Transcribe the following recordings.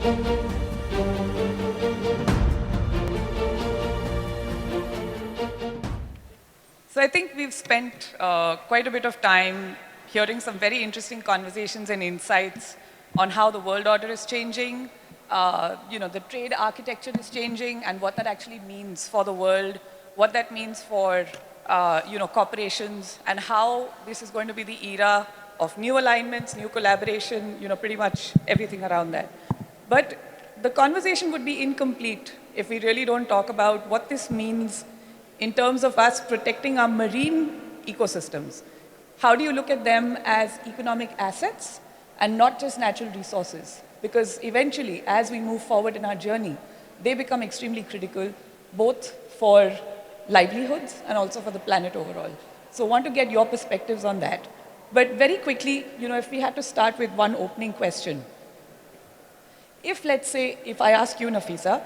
So I think we've spent quite a bit of time hearing some very interesting conversations and insights on how the world order is changing, the trade architecture is changing, and what that actually means for the world, what that means for corporations, and how this is going to be the era of new alignments, new collaboration, pretty much everything around that. But the conversation would be incomplete if we really don't talk about what this means in terms of us protecting our marine ecosystems. How do you look at them as economic assets and not just natural resources? Because eventually, as we move forward in our journey, they become extremely critical, both for livelihoods and also for the planet overall. So I want to get your perspectives on that. But very quickly, if we had to start with one opening question. If, let's say, if I ask you, Nafisa,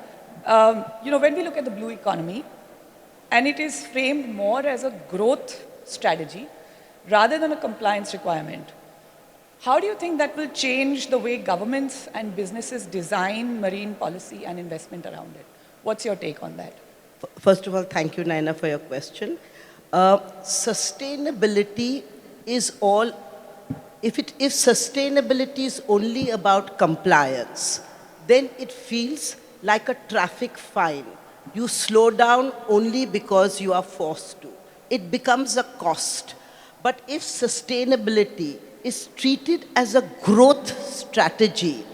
when we look at the blue economy, and it is framed more as a growth strategy rather than a compliance requirement, how do you think that will change the way governments and businesses design marine policy and investment around it? What's your take on that? First of all, thank you, Naina, for your question. Sustainability is all, if sustainability is only about compliance, then it feels like a traffic fine. You slow down only because you are forced to. It becomes a cost. But if sustainability is treated as a growth strategy,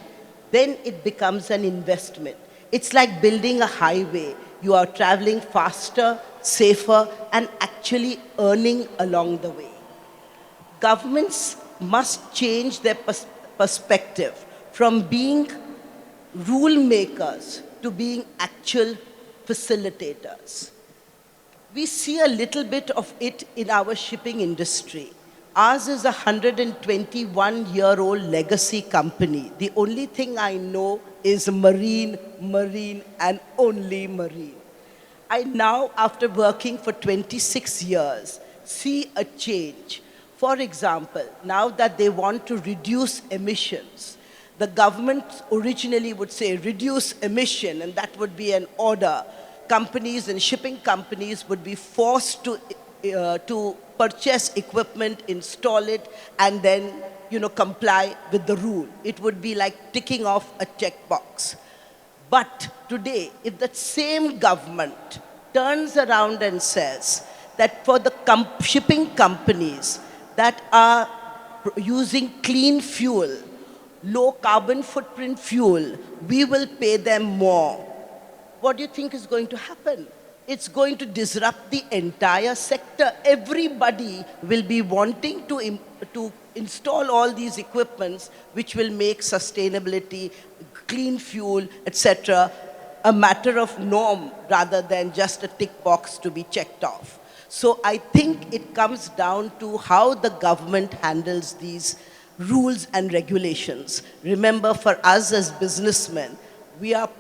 then it becomes an investment. It's like building a highway. You are traveling faster, safer, and actually earning along the way. Governments must change their perspective from being rule makers to being actual facilitators. We see a little bit of it in our shipping industry. Ours is a 121-year-old legacy company. The only thing I know is marine, and only marine. I now, after working for 26 years, see a change. For example, now that they want to reduce emissions, the government originally would say reduce emission, and that would be an order. Companies and shipping companies would be forced to purchase equipment, install it, and then comply with the rule. It would be like ticking off a checkbox. But today, if that same government turns around and says that for the shipping companies that are using clean fuel, low carbon footprint fuel, we will pay them more. What do you think is going to happen? It's going to disrupt the entire sector. Everybody will be wanting to install all these equipments which will make sustainability, clean fuel, etc., a matter of norm rather than just a tick box to be checked off. So I think it comes down to how the government handles these rules and regulations. Remember, for us as businessmen, we are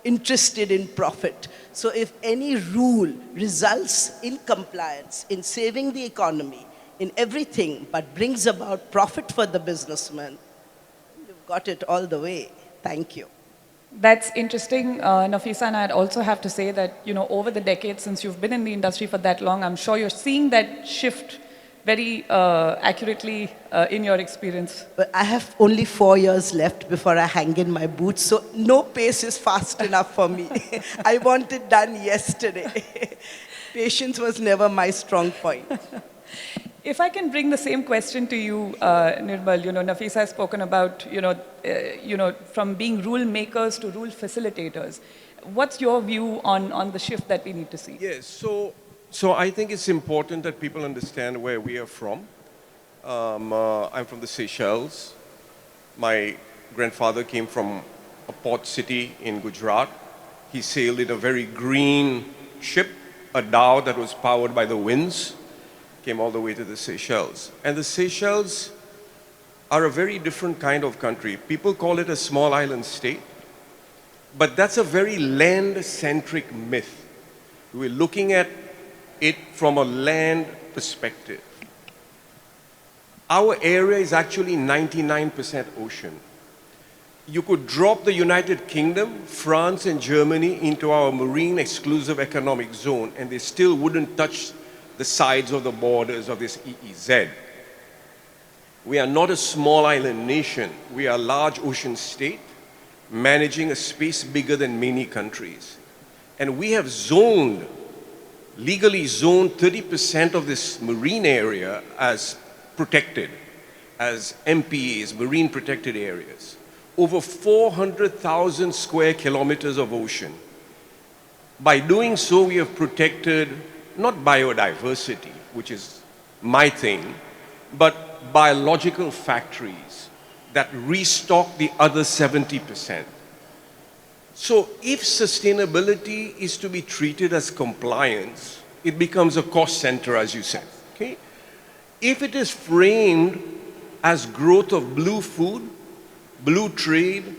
interested in profit. So if any rule results in compliance, in saving the economy, in everything, but brings about profit for the businessman, you've got it all the way. Thank you. That's interesting, Nafisa, and I'd also have to say that, over the decades since you've been in the industry for that long, I'm sure you're seeing that shift very accurately in your experience. But I have only 4 years left before I hang in my boots, so no pace is fast enough for me. I want it done yesterday. Patience was never my strong point. If I can bring the same question to you, Nirmal, Nafisa has spoken about, from being rule makers to rule facilitators. What's your view on the shift that we need to see? Yes, so I think it's important that people understand where we are from. I'm from the Seychelles. My grandfather came from a port city in Gujarat. He sailed in a very green ship, a dhow that was powered by the winds, came all the way to the Seychelles. And the Seychelles are a very different kind of country. People call it a small island state, but that's a very land-centric myth. We're looking at it from a land perspective. Our area is actually 99% ocean. You could drop the United Kingdom, France, and Germany into our marine exclusive economic zone, and they still wouldn't touch the sides of the borders of this EEZ. We are not a small island nation. We are a large ocean state managing a space bigger than many countries. And we have legally zoned 30% of this marine area as protected, as MPAs, marine protected areas. Over 400,000 square kilometers of ocean. By doing so, we have protected not biodiversity, which is my thing, but biological factories that restock the other 70%. So if sustainability is to be treated as compliance, it becomes a cost center, as you said. Okay? If it is framed as growth of blue food, blue trade,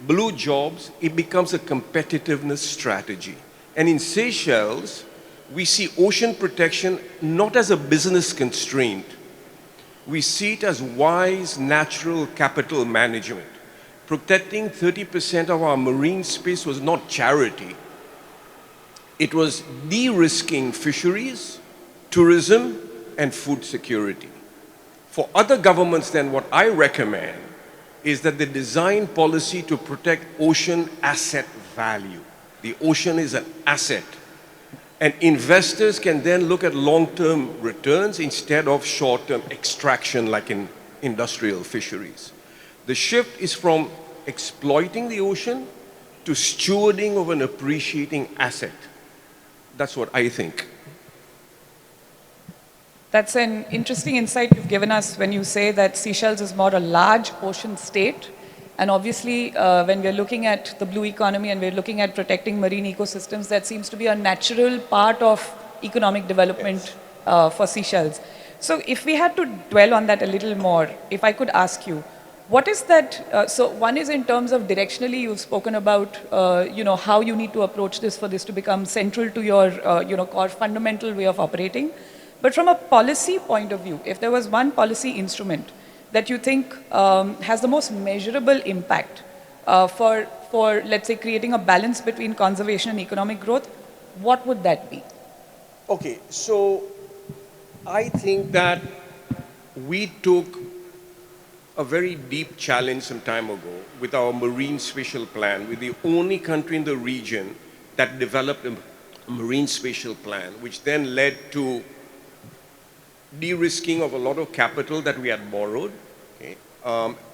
blue jobs, it becomes a competitiveness strategy. And in Seychelles, we see ocean protection not as a business constraint. We see it as wise natural capital management. Protecting 30% of our marine space was not charity. It was de-risking fisheries, tourism, and food security. For other governments, then, what I recommend is that they design policy to protect ocean asset value. The ocean is an asset. And investors can then look at long-term returns instead of short-term extraction like in industrial fisheries. The shift is from exploiting the ocean to stewarding of an appreciating asset. That's what I think. That's an interesting insight you've given us when you say that Seychelles is more a large ocean state. And obviously, when we're looking at the blue economy and we're looking at protecting marine ecosystems, that seems to be a natural part of economic development for Seychelles. So if we had to dwell on that a little more, if I could ask you, what is that? So one is in terms of directionally, you've spoken about how you need to approach this for this to become central to your core fundamental way of operating. But from a policy point of view, if there was one policy instrument that you think has the most measurable impact for, let's say, creating a balance between conservation and economic growth, what would that be? Okay, so I think that we took a very deep challenge some time ago with our marine spatial plan. We're the only country in the region that developed a marine spatial plan, which then led to de-risking of a lot of capital that we had borrowed, okay,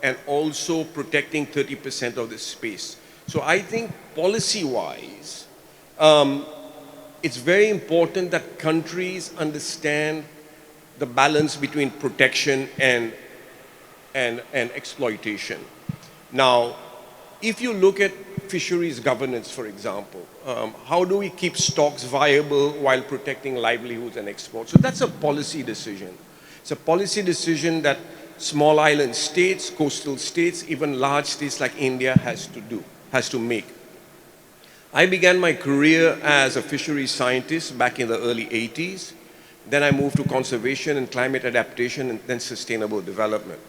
and also protecting 30% of the space. So I think policy-wise, it's very important that countries understand the balance between protection and exploitation. Now, if you look at fisheries governance, for example, how do we keep stocks viable while protecting livelihoods and exports? So that's a policy decision. It's a policy decision that small island states, coastal states, even large states like India has to make. I began my career as a fisheries scientist back in the early 80s. Then I moved to conservation and climate adaptation and then sustainable development.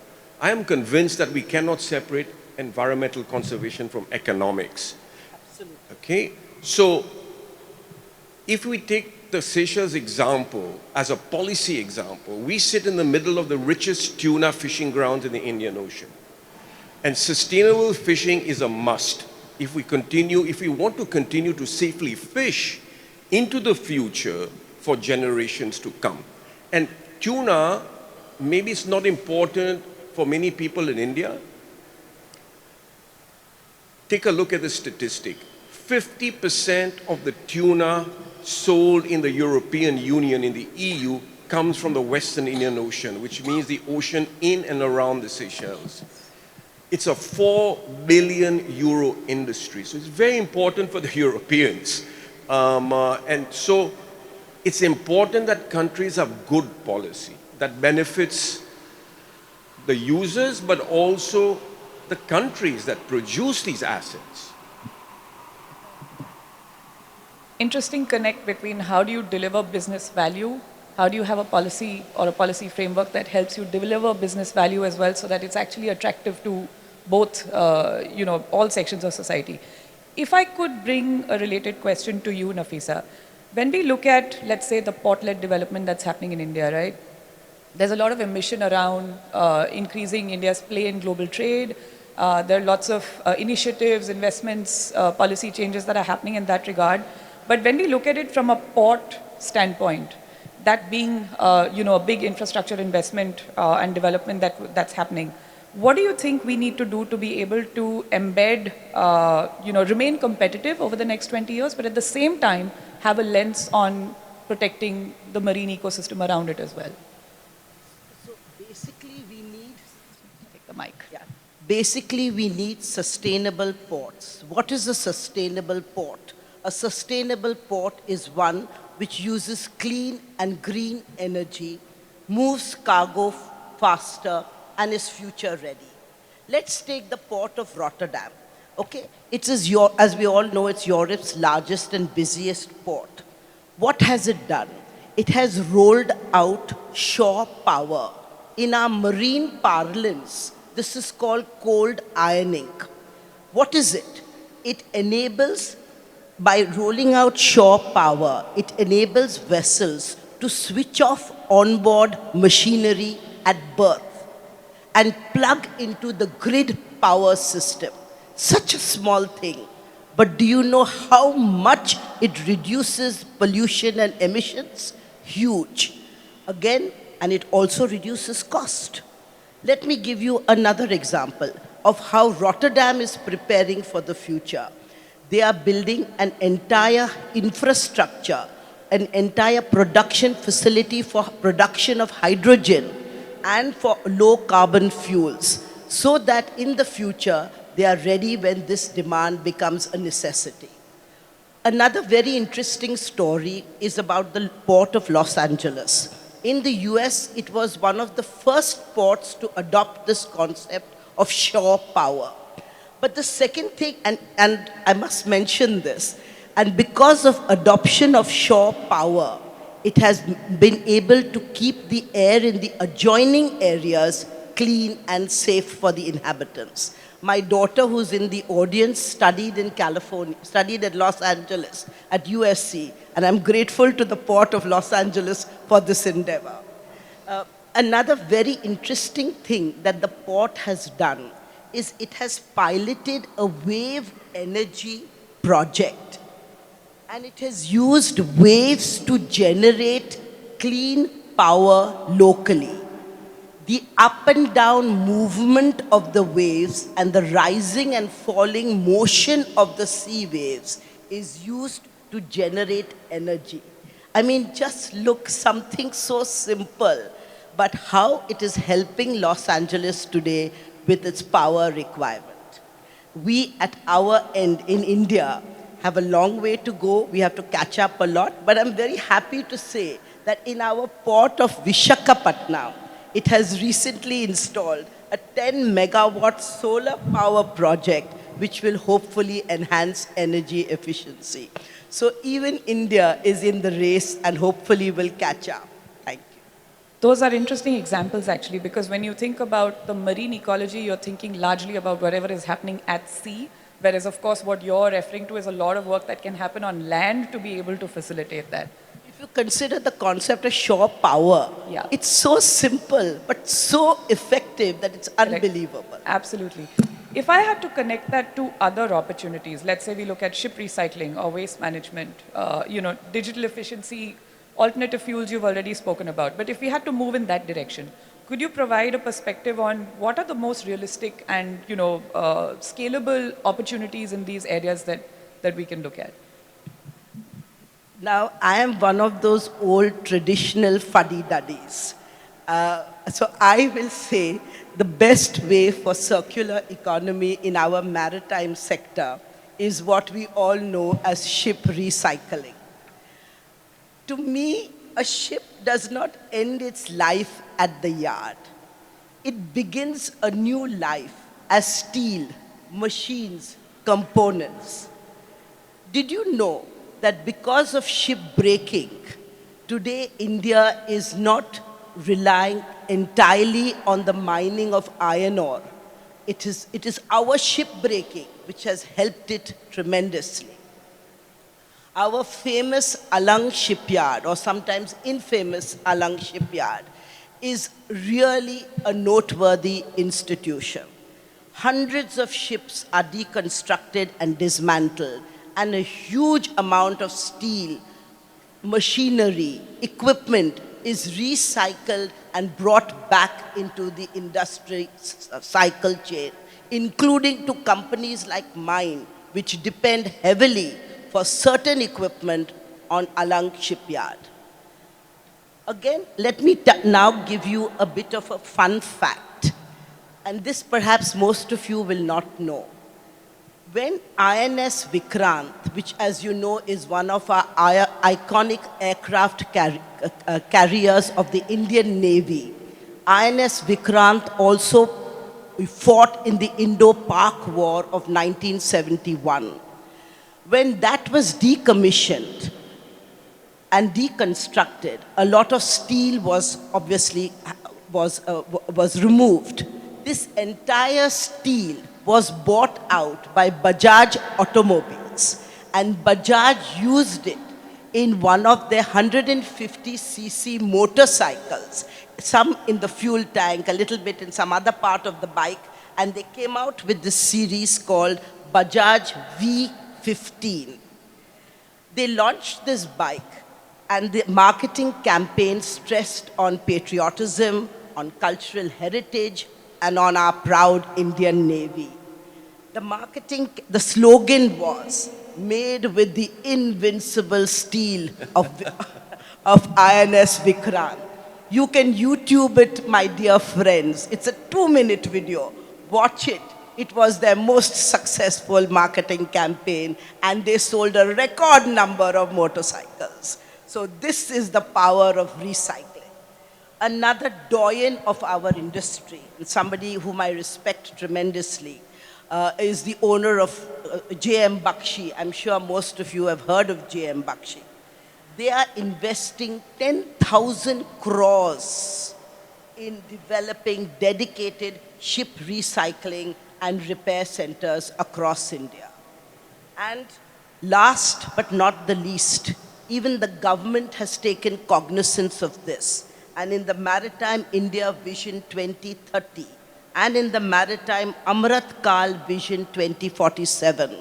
I am convinced that we cannot separate environmental conservation from economics. Absolutely. Okay? So, if we take the Seychelles example as a policy example, we sit in the middle of the richest tuna fishing grounds in the Indian Ocean. And sustainable fishing is a must. If we want to continue to safely fish into the future for generations to come. And tuna, maybe it's not important for many people in India. Take a look at the statistic. 50% of the tuna sold in the European Union, in the EU, comes from the Western Indian Ocean, which means the ocean in and around the Seychelles. It's a 4 billion euro industry. So it's very important for the Europeans. And so it's important that countries have good policy that benefits the users, but also the countries that produce these assets. Interesting connect between how do you deliver business value, how do you have a policy or a policy framework that helps you deliver business value as well so that it's actually attractive to both, all sections of society. If I could bring a related question to you, Nafisa, when we look at, let's say, the port-led development that's happening in India, right? There's a lot of ambition around increasing India's play in global trade. There are lots of initiatives, investments, policy changes that are happening in that regard. But when we look at it from a port standpoint, that being a big infrastructure investment and development that's happening, what do you think we need to do to be able to embed, remain competitive over the next 20 years, but at the same time have a lens on protecting the marine ecosystem around it as well? So basically we need, Take the mic. yeah, basically we need sustainable ports. What is a sustainable port? A sustainable port is one which uses clean and green energy, moves cargo faster, and is future ready. Let's take the port of Rotterdam. Okay, it is as we all know, it's Europe's largest and busiest port. What has it done? It has rolled out shore power. In our marine parlance, this is called cold ironing. What is it? It enables, by rolling out shore power, it enables vessels to switch off onboard machinery at berth and plug into the grid power system. Such a small thing. But do you know how much it reduces pollution and emissions? Huge. Again, and it also reduces cost. Let me give you another example of how Rotterdam is preparing for the future. They are building an entire infrastructure, an entire production facility for production of hydrogen and for low carbon fuels, so that in the future they are ready when this demand becomes a necessity. Another very interesting story is about the port of Los Angeles. In the US, it was one of the first ports to adopt this concept of shore power. But the second thing, and I must mention this, and because of adoption of shore power, it has been able to keep the air in the adjoining areas clean and safe for the inhabitants. My daughter, who's in the audience, studied in California, studied at Los Angeles, at USC, and I'm grateful to the Port of Los Angeles for this endeavor. Another very interesting thing that the port has done is it has piloted a wave energy project. And it has used waves to generate clean power locally. The up and down movement of the waves and the rising and falling motion of the sea waves is used to generate energy. I mean, just look, something so simple, but how it is helping Los Angeles today with its power requirement. We at our end in India have a long way to go. We have to catch up a lot. But I'm very happy to say that in our port of Vishakhapatnam, it has recently installed a 10 megawatt solar power project, which will hopefully enhance energy efficiency. So even India is in the race and hopefully will catch up. Thank you. Those are interesting examples, actually, because when you think about the marine ecology, you're thinking largely about whatever is happening at sea, whereas, of course, what you're referring to is a lot of work that can happen on land to be able to facilitate that. If you consider the concept of shore power, Yeah. it's so simple, but so effective that it's Correct. unbelievable. Absolutely. If I had to connect that to other opportunities, let's say we look at ship recycling or waste management, digital efficiency, alternative fuels you've already spoken about. But if we had to move in that direction, could you provide a perspective on what are the most realistic and scalable opportunities in these areas that we can look at? Now, I am one of those old traditional fuddy-duddies. So I will say the best way for circular economy in our maritime sector is what we all know as ship recycling. To me, a ship does not end its life at the yard. It begins a new life as steel, machines, components. Did you know that because of ship breaking, today India is not relying entirely on the mining of iron ore? it is our shipbreaking which has helped it tremendously. Our famous Alang shipyard, or sometimes infamous Alang shipyard, is really a noteworthy institution. Hundreds of ships are deconstructed and dismantled, and a huge amount of steel, machinery, equipment is recycled and brought back into the industry cycle chain, including to companies like mine, which depend heavily for certain equipment on Alang shipyard. Again, let me now give you a bit of a fun fact. And this perhaps most of you will not know. When INS Vikrant, which as you know is one of our iconic aircraft carriers of the Indian Navy, INS Vikrant also fought in the Indo-Pak War of 1971. When that was decommissioned and deconstructed, a lot of steel was obviously was removed. This entire steel was bought out by Bajaj Automobiles, and Bajaj used it in one of their 150cc motorcycles, some in the fuel tank, a little bit in some other part of the bike, and they came out with this series called Bajaj V15. They launched this bike, and the marketing campaign stressed on patriotism, on cultural heritage, and on our proud Indian Navy. The slogan was, made with the invincible steel of INS Vikrant. You can YouTube it, my dear friends. It's a 2-minute video. Watch it. It was their most successful marketing campaign, and they sold a record number of motorcycles. So this is the power of recycling. Another doyen of our industry, and somebody whom I respect tremendously, is the owner of J.M. Bakshi. I'm sure most of you have heard of J.M. Bakshi. They are investing 10,000 crores in developing dedicated ship recycling and repair centers across India. And last but not the least, even the government has taken cognizance of this. And in the Maritime India Vision 2030, and in the Maritime Amrit Kal Vision 2047,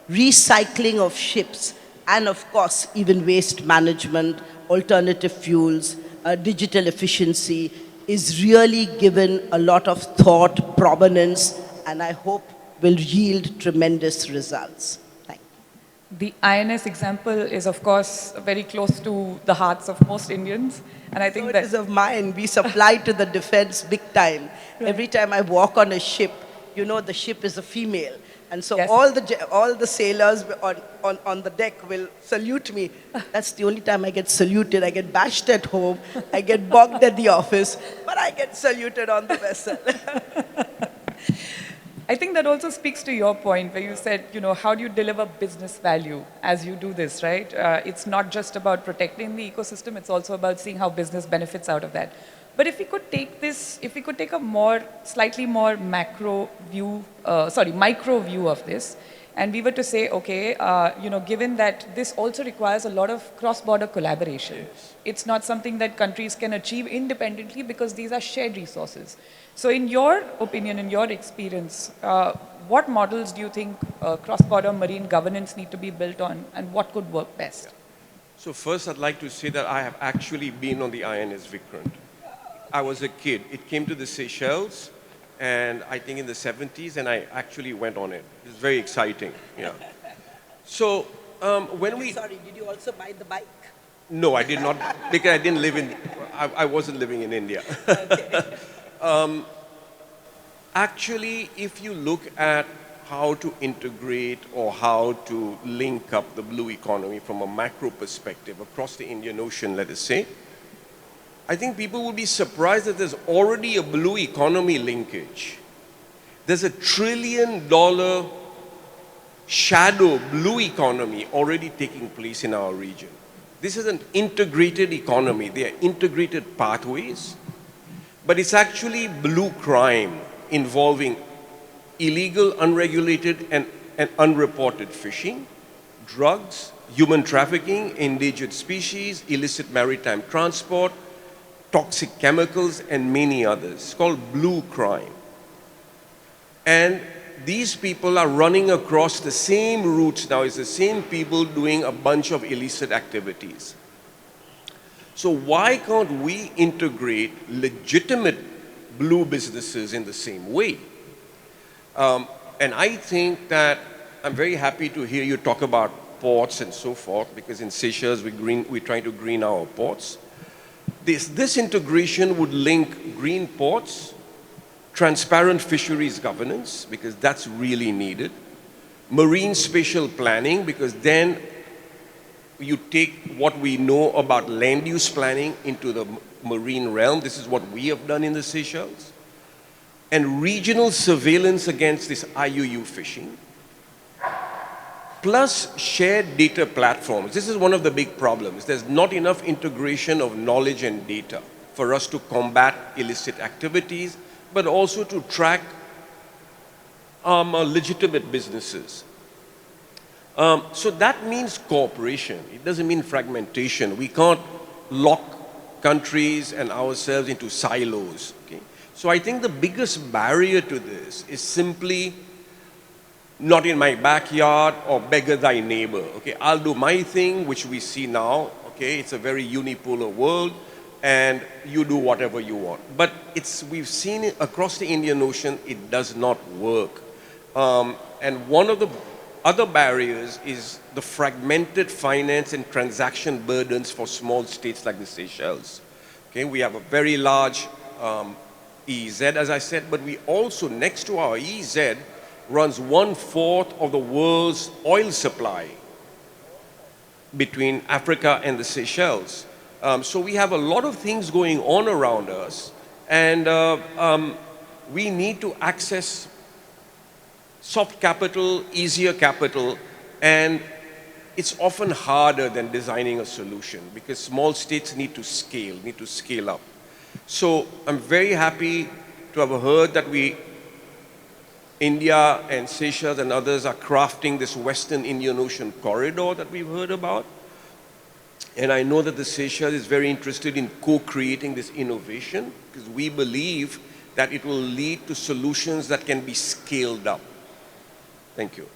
recycling of ships, and of course, even waste management, alternative fuels, digital efficiency, is really given a lot of thought, provenance, and I hope will yield tremendous results. Thank you. The INS example is, of course, very close to the hearts of most Indians. And I think So that it is of mine. We supply to the defense big time. Right. Every time I walk on a ship, you know the ship is a female. And so yes. all the sailors on the deck will salute me. That's the only time I get saluted. I get bashed at home. I get bogged at the office. But I get saluted on the vessel. I think that also speaks to your point where you said, how do you deliver business value as you do this, right? It's not just about protecting the ecosystem, it's also about seeing how business benefits out of that. But if we could take a slightly more micro view of this, and we were to say, okay, given that this also requires a lot of cross-border collaboration, yes. It's not something that countries can achieve independently because these are shared resources. So in your opinion, in your experience, what models do you think cross-border marine governance need to be built on, and what could work best? So first I'd like to say that I have actually been on the INS Vikrant. I was a kid. It came to the Seychelles, and I think in the 70s, and I actually went on it. It was very exciting, yeah. So Sorry, did you also buy the bike? No, I did not, because I wasn't living in India. Okay. Actually, if you look at how to integrate or how to link up the blue economy from a macro perspective across the Indian Ocean, let us say, I think people will be surprised that there's already a blue economy linkage. There's $1 trillion shadow blue economy already taking place in our region. This is an integrated economy. They are integrated pathways, but it's actually blue crime involving illegal, unregulated, and unreported fishing, drugs, human trafficking, endangered species, illicit maritime transport, toxic chemicals, and many others. It's called blue crime. And these people are running across the same routes now. It's the same people doing a bunch of illicit activities. So why can't we integrate legitimate blue businesses in the same way? And I think that I'm very happy to hear you talk about ports and so forth, because in Seychelles we're trying to green our ports. This integration would link green ports, transparent fisheries governance, because that's really needed, marine spatial planning, because then you take what we know about land use planning into the marine realm. This is what we have done in the Seychelles. And regional surveillance against this IUU fishing, plus shared data platforms. This is one of the big problems. There's not enough integration of knowledge and data for us to combat illicit activities, but also to track legitimate businesses. So that means cooperation. It doesn't mean fragmentation. We can't lock countries and ourselves into silos. Okay? So I think the biggest barrier to this is simply not in my backyard or beggar thy neighbor. Okay, I'll do my thing, which we see now. Okay, it's a very unipolar world, and you do whatever you want. But we've seen it across the Indian Ocean, it does not work. And one of the other barriers is the fragmented finance and transaction burdens for small states like the Seychelles. Okay, we have a very large EEZ, as I said, but we also, next to our EEZ, runs 1/4 of the world's oil supply between Africa and the Seychelles. So we have a lot of things going on around us, and we need to access soft capital, easier capital, and it's often harder than designing a solution because small states need to scale up. So I'm very happy to have heard that India and Seychelles and others are crafting this Western Indian Ocean corridor that we've heard about. And I know that the Seychelles is very interested in co-creating this innovation because we believe that it will lead to solutions that can be scaled up. Thank you.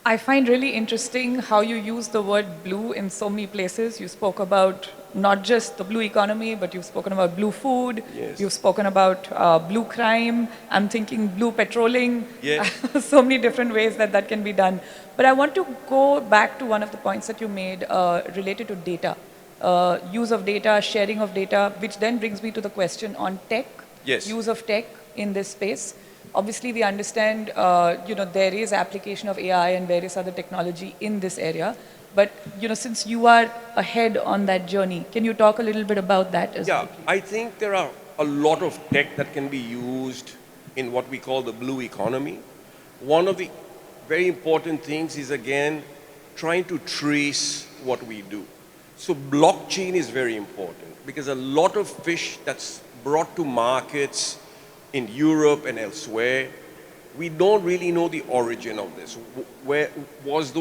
I find really interesting how you use the word blue in so many places. You spoke about not just the blue economy, but you've spoken about blue food. Yes. You've spoken about blue crime. I'm thinking blue petroling. Yes. So many different ways that can be done. But I want to go back to one of the points that you made related to data. Use of data, sharing of data, which then brings me to the question on tech. Yes. Use of tech in this space. Obviously, we understand, there is application of AI and various other technology in this area. But, since you are ahead on that journey, can you talk a little bit about that as well? Yeah, I think there are a lot of tech that can be used in what we call the blue economy. One of the very important things is, again, trying to trace what we do. So blockchain is very important because a lot of fish that's brought to markets in Europe and elsewhere, we don't really know the origin of this. Where was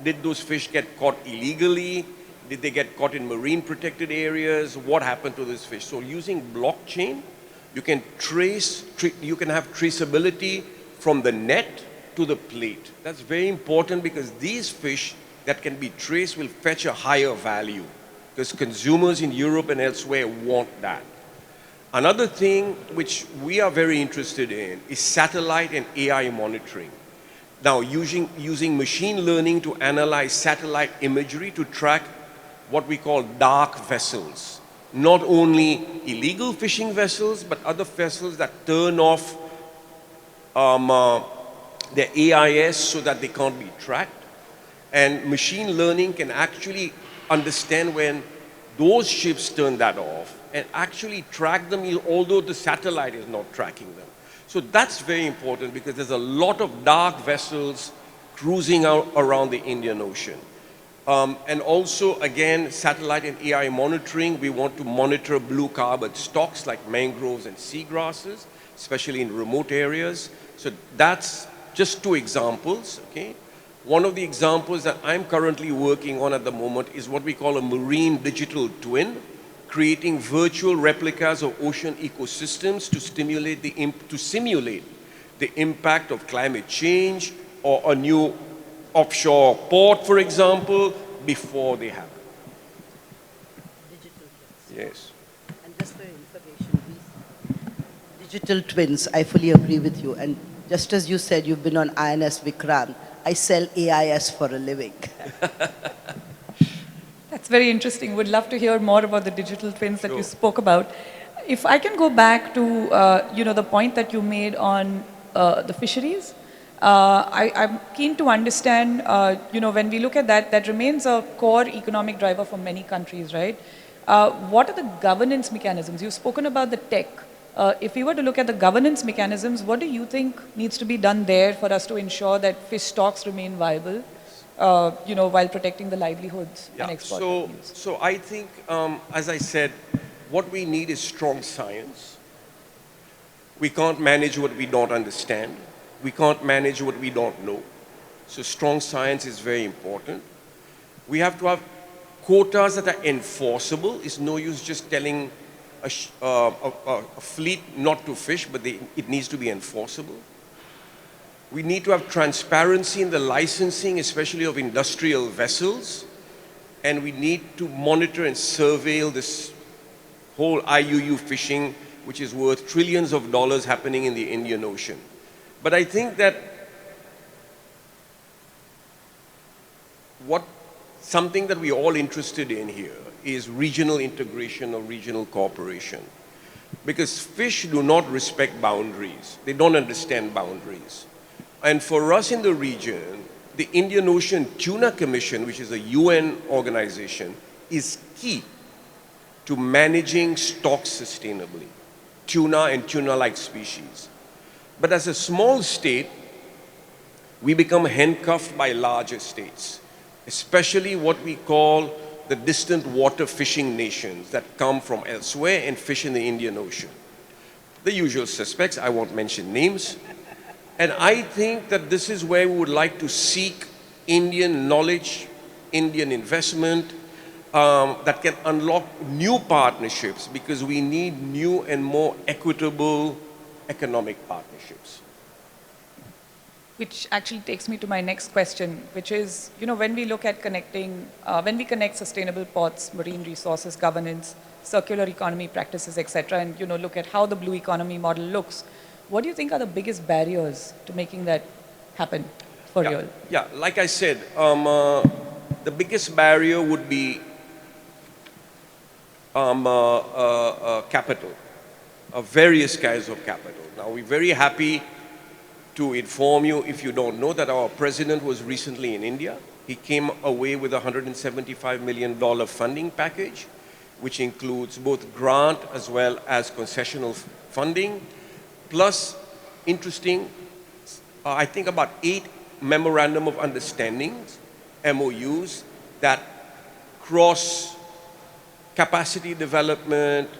did those fish get caught illegally? Did they get caught in marine protected areas? What happened to this fish? So using blockchain, you can you can have traceability from the net to the plate. That's very important because these fish that can be traced will fetch a higher value because consumers in Europe and elsewhere want that. Another thing which we are very interested in is satellite and AI monitoring. Now, using machine learning to analyze satellite imagery to track what we call dark vessels. Not only illegal fishing vessels, but other vessels that turn off their AIS so that they can't be tracked. And machine learning can actually understand when those ships turn that off and actually track them, although the satellite is not tracking them. So that's very important because there's a lot of dark vessels cruising out around the Indian Ocean. And also, again, satellite and AI monitoring, we want to monitor blue carbon stocks like mangroves and seagrasses especially in remote areas. So that's just two examples, okay? One of the examples that I'm currently working on at the moment is what we call a marine digital twin, creating virtual replicas of ocean ecosystems to simulate the impact of climate change or a new offshore port, for example, before they happen. Digital twins. Yes. And just for your information, digital twins, I fully agree with you. And just as you said, you've been on INS Vikrant, I sell AIS for a living. That's very interesting. Would love to hear more about the digital twins that you Sure. spoke about. If I can go back to the point that you made on the fisheries, I'm keen to understand. When we look at that, that remains a core economic driver for many countries, right? What are the governance mechanisms? You've spoken about the tech. If we were to look at the governance mechanisms, what do you think needs to be done there for us to ensure that fish stocks remain viable, while protecting the livelihoods and export revenues? So I think, as I said, what we need is strong science. We can't manage what we don't understand. We can't manage what we don't know. So strong science is very important. We have to have quotas that are enforceable. It's no use just telling a fleet not to fish, but it needs to be enforceable. We need to have transparency in the licensing, especially of industrial vessels. And we need to monitor and surveil this whole IUU fishing, which is worth trillions of dollars happening in the Indian Ocean. But I think that something that we're all interested in here is regional integration or regional cooperation. Because fish do not respect boundaries. They don't understand boundaries. And for us in the region, the Indian Ocean Tuna Commission, which is a UN organization, is key to managing stocks sustainably, tuna and tuna-like species. But as a small state, we become handcuffed by larger states, especially what we call the distant water fishing nations that come from elsewhere and fish in the Indian Ocean. The usual suspects, I won't mention names. And I think that this is where we would like to seek Indian knowledge, Indian investment, that can unlock new partnerships, because we need new and more equitable economic partnerships. Which actually takes me to my next question, which is, when we look at when we connect sustainable ports, marine resources, governance, circular economy practices, etc., and, look at how the blue economy model looks, what do you think are the biggest barriers to making that happen for real? Yeah, like I said, the biggest barrier would be capital, various kinds of capital. Now, we're very happy to inform you, if you don't know, that our president was recently in India. He came away with a $175 million funding package, which includes both grant as well as concessional funding, plus interesting, I think about 8 memorandum of understandings, MOUs, that cross capacity development,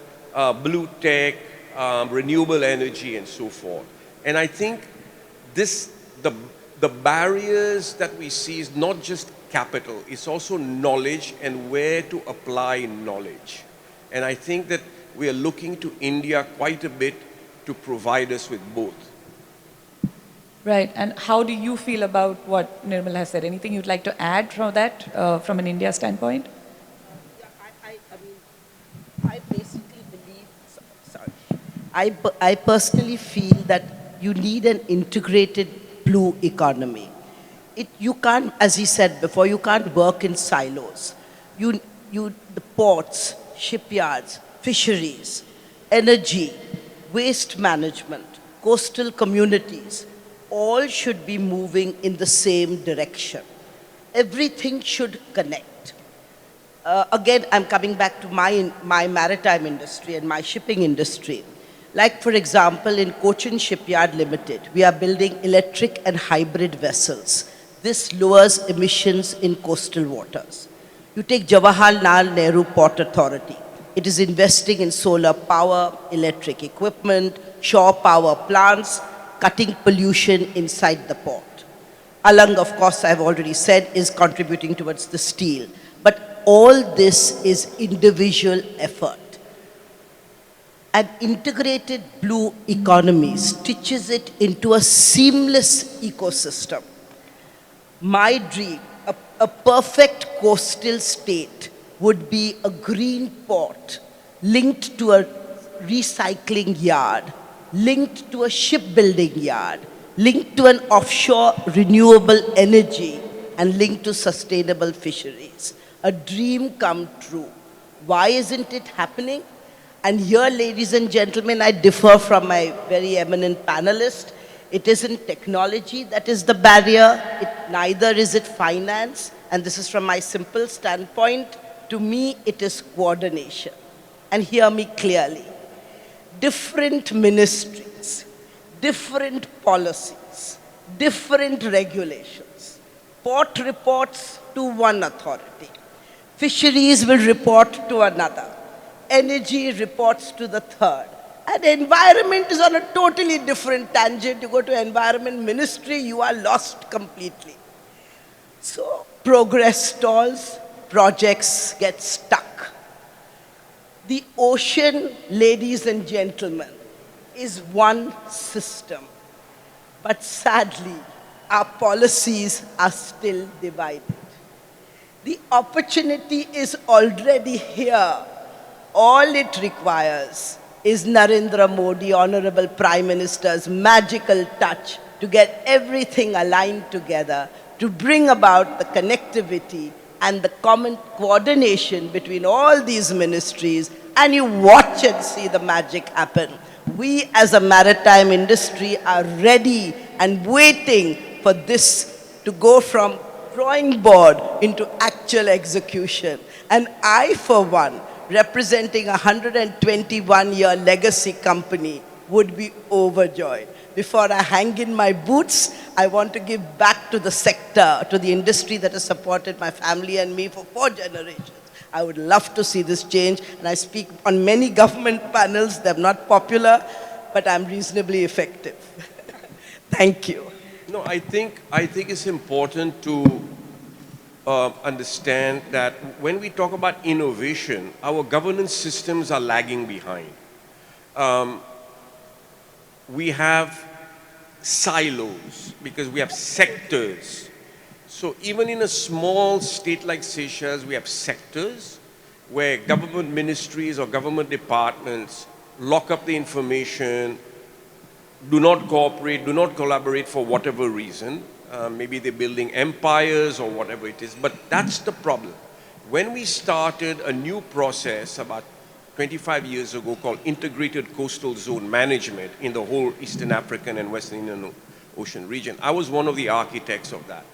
blue tech, renewable energy, and so forth. And I think the barriers that we see is not just capital, it's also knowledge and where to apply knowledge. And I think that we are looking to India quite a bit to provide us with both. Right. And how do you feel about what Nirmal has said? Anything you'd like to add from that, from an India standpoint? I basically believe, I personally feel that you need an integrated blue economy. You can't, as he said before, you can't work in silos. The ports, shipyards, fisheries, energy, waste management, coastal communities, all should be moving in the same direction. Everything should connect. Again, I'm coming back to my maritime industry and my shipping industry. Like, for example, in Cochin Shipyard Limited, we are building electric and hybrid vessels. This lowers emissions in coastal waters. You take Jawaharlal Nehru Port Authority. It is investing in solar power, electric equipment, shore power plants, cutting pollution inside the port. Alang, of course, I've already said, is contributing towards the steel. But all this is individual effort. An integrated blue economy stitches it into a seamless ecosystem. My dream, a perfect coastal state, would be a green port linked to a recycling yard, linked to a shipbuilding yard, linked to an offshore renewable energy, and linked to sustainable fisheries. A dream come true. Why isn't it happening? And here, ladies and gentlemen, I differ from my very eminent panelist. It isn't technology that is the barrier, neither is it finance, and this is from my simple standpoint. To me, it is coordination. And hear me clearly. Different ministries, different policies, different regulations. Port reports to one authority. Fisheries will report to another. Energy reports to the third. And environment is on a totally different tangent. You go to environment ministry, you are lost completely. So progress stalls, projects get stuck. The ocean, ladies and gentlemen, is one system. But sadly, our policies are still divided. The opportunity is already here. All it requires is Narendra Modi, Honorable Prime Minister's magical touch to get everything aligned together, to bring about the connectivity and the common coordination between all these ministries, and you watch and see the magic happen. We as a maritime industry are ready and waiting for this to go from drawing board into actual execution. And I, for one, representing a 121-year legacy company, would be overjoyed. Before I hang in my boots, I want to give back to the sector, to the industry that has supported my family and me for 4 generations. I would love to see this change, and I speak on many government panels. They're not popular, but I'm reasonably effective. Thank you. No, I think it's important to understand that when we talk about innovation, our governance systems are lagging behind. We have silos because we have sectors. So even in a small state like Seychelles, we have sectors where government ministries or government departments lock up the information, do not cooperate, do not collaborate for whatever reason. Maybe they're building empires or whatever it is, but that's the problem. When we started a new process about 25 years ago called Integrated Coastal Zone Management in the whole Eastern African and Western Indian Ocean region, I was one of the architects of that.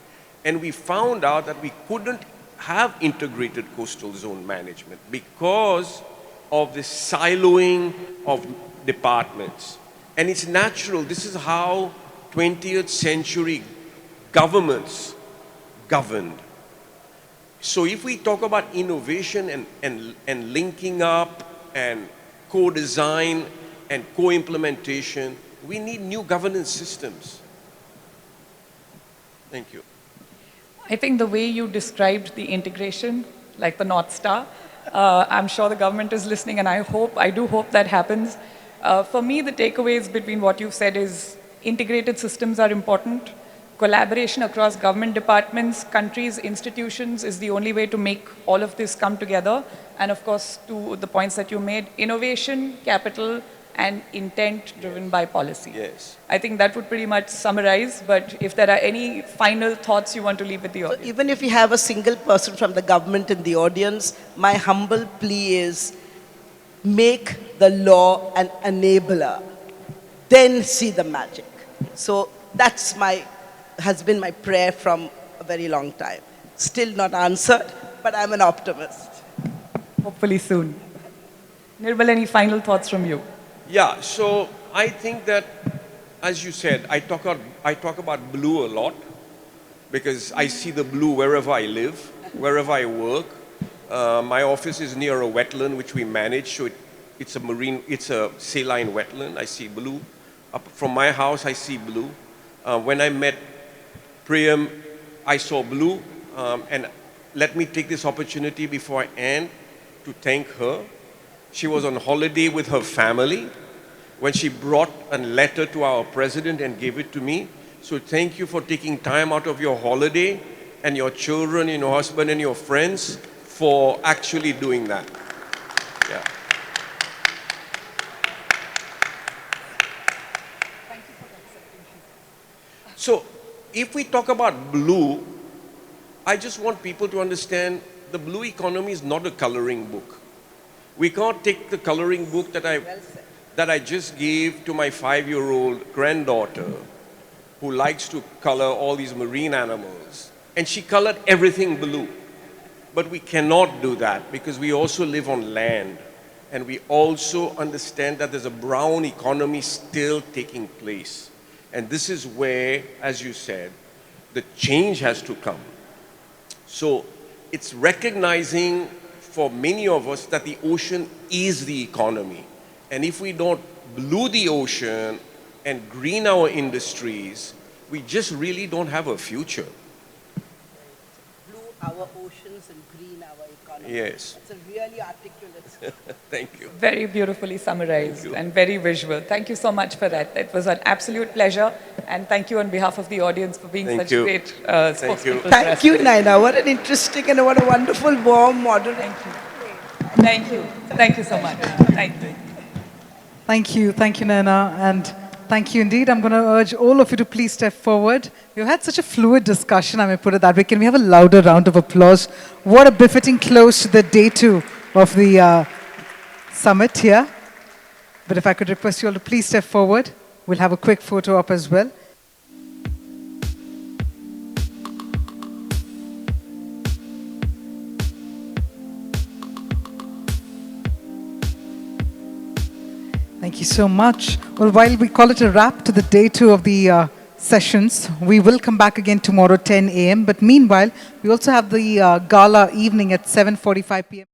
And we found out that we couldn't have integrated coastal zone management because of the siloing of departments. And it's natural. This is how 20th century governments governed. So if we talk about innovation and linking up and co-design and co-implementation, we need new governance systems. Thank you. I think the way you described the integration, like the North Star, I'm sure the government is listening, and I do hope that happens. For me, the takeaways between what you've said is integrated systems are important. Collaboration across government departments, countries, institutions is the only way to make all of this come together. And of course, to the points that you made, innovation, capital, and intent driven by policy. Yes. I think that would pretty much summarize, but if there are any final thoughts you want to leave with the audience. So even if we have a single person from the government in the audience, my humble plea is make the law an enabler, then see the magic. So that's has been my prayer from a very long time. Still not answered, but I'm an optimist. Hopefully soon. Nirmal, any final thoughts from you? Yeah, so I think that, as you said, I talk about blue a lot because I see the blue wherever I live, wherever I work. My office is near a wetland which we manage, so It's a marine, it's a saline wetland. I see blue. Up from my house, I see blue. When I met Priyam, I saw blue. And let me take this opportunity before I end to thank her. She was on holiday with her family when she brought a letter to our president and gave it to me. So thank you for taking time out of your holiday and your children and your husband and your friends for actually doing that. Yeah. So if we talk about blue, I just want people to understand the blue economy is not a coloring book. We can't take the coloring book that I just gave to my 5-year-old granddaughter who likes to color all these marine animals, and she colored everything blue. But we cannot do that because we also live on land, and we also understand that there's a brown economy still taking place. And this is where, as you said, the change has to come. So it's recognizing for many of us that the ocean is the economy. And if we don't blue the ocean and green our industries, we just really don't have a future. Blue our oceans and green our economy. Yes. That's a really articulate. Thank you. Very beautifully summarized Thank you. and very visual. Thank you so much for that. It was an absolute pleasure. And thank you on behalf of the audience for being Thank such you. a great Thank you. spokesperson. for us Thank you, today. Naina. What an interesting and what a wonderful, warm, modern. Thank you. Thank you. Thank you so much. Thank you. Thank you, Naina, and thank you indeed. I'm going to urge all of you to please step forward. We've had such a fluid discussion, I may put it that way. Can we have a louder round of applause? What a befitting close to the day 2 of the summit here. But if I could request you all to please step forward, we'll have a quick photo up as well. Thank you so much. Well, while we call it a wrap to the day 2 of the sessions, we will come back again tomorrow 10 a.m. But meanwhile, we also have the gala evening at 7:45 p.m.